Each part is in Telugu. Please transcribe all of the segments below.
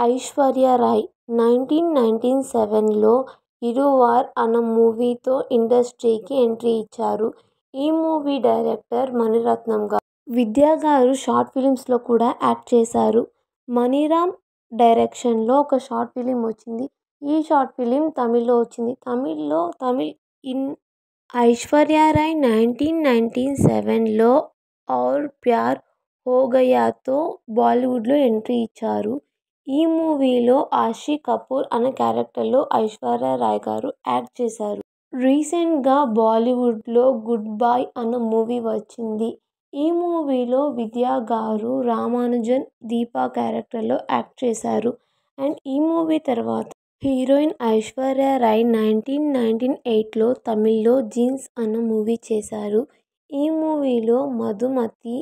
ఐశ్వర్య రాయ్ 1997లో ఇరువార్ అన్న మూవీతో ఇండస్ట్రీకి ఎంట్రీ ఇచ్చారు. ఈ మూవీ డైరెక్టర్ మణిరత్నం గారు. విద్యా గారు షార్ట్ ఫిలిమ్స్లో కూడా యాక్ట్ చేశారు. మణిరామ్ డైరెక్షన్లో ఒక షార్ట్ ఫిలిం వచ్చింది. ఈ షార్ట్ ఫిలిం తమిళ్లో వచ్చింది. తమిళ్ ఇన్ ఐశ్వర్య రాయ్ 1997లో ఔర్ ప్యార్ హో గయాతో బాలీవుడ్లో ఎంట్రీ ఇచ్చారు. ఈ మూవీలో ఆషి కపూర్ అనే క్యారెక్టర్లో ఐశ్వర్య రాయ్ గారు యాక్ట్ చేశారు. రీసెంట్గా బాలీవుడ్లో గుడ్ బాయ్ అన్న మూవీ వచ్చింది. ఈ మూవీలో విద్యా గారు రామానుజన్ దీపా క్యారెక్టర్లో యాక్ట్ చేశారు. అండ్ ఈ మూవీ తర్వాత హీరోయిన్ ఐశ్వర్య రాయ్ 1998లో తమిళ్లో జీన్స్ అన్న మూవీ చేశారు. ఈ మూవీలో మధుమతి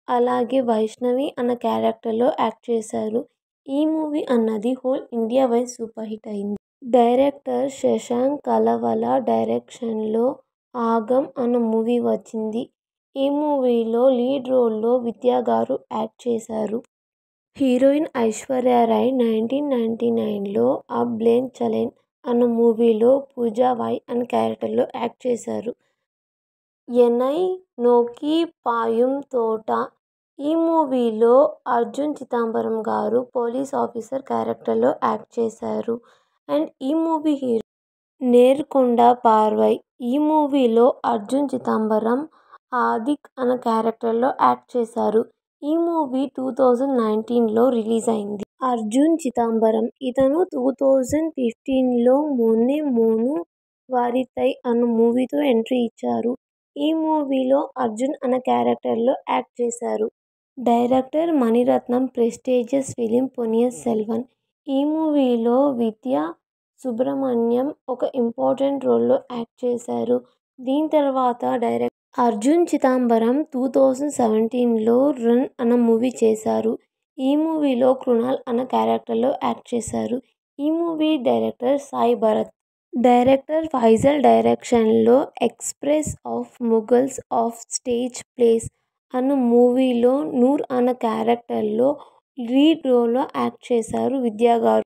అలాగే వైష్ణవి అన్న క్యారెక్టర్లో యాక్ట్ చేశారు. ఈ మూవీ అన్నది whole India wide super hit అయింది. డైరెక్టర్ శశాంక్ కలవల డైరెక్షన్లో ఆగం అన్న మూవీ వచ్చింది. ఈ మూవీలో లీడ్ రోల్లో విద్యా గారు యాక్ట్ చేశారు. హీరోయిన్ ఐశ్వర్య రాయ్ 1999లో అబ్ లేన్ చలేన్ అన్న మూవీలో పూజా వాయ్ అనే క్యారెక్టర్లో యాక్ట్ చేశారు. ఎనై నోకి పాయుం తోట ఈ మూవీలో అర్జున్ చిదంబరం గారు పోలీస్ ఆఫీసర్ క్యారెక్టర్లో యాక్ట్ చేశారు. అండ్ ఈ మూవీ హీరో నేర్కొండ పార్వై. ఈ మూవీలో అర్జున్ చిదంబరం ఆదిక్ అన్న క్యారెక్టర్లో యాక్ట్ చేశారు. ఈ మూవీ 2019లో రిలీజ్ అయింది. అర్జున్ చిదంబరం ఇతను 2015లో మొన్నే మోను వారితై అన్న మూవీతో ఎంట్రీ ఇచ్చారు. ఈ మూవీలో అర్జున్ అన్న క్యారెక్టర్లో యాక్ట్ చేశారు. Director Mani Ratnam prestigious film Ponniyin Selvan. ఈ మూవీలో విద్యా సుబ్రమణ్యం ఒక ఇంపార్టెంట్ రోల్లో యాక్ట్ చేశారు. దీని తర్వాత డైరెక్టర్ అర్జున్ చిదంబరం 2017లో రన్ అన్న మూవీ చేశారు. ఈ మూవీలో కృణాల్ అన్న క్యారెక్టర్లో యాక్ట్ చేశారు. ఈ movie director Sai Bharath. Director Faizal డైరెక్షన్లో express of Mughals of stage plays అన్న మూవీలో నూర్ అన్న క్యారెక్టర్లో లీడ్ రోల్లో యాక్ట్ చేశారు విద్యా గారు.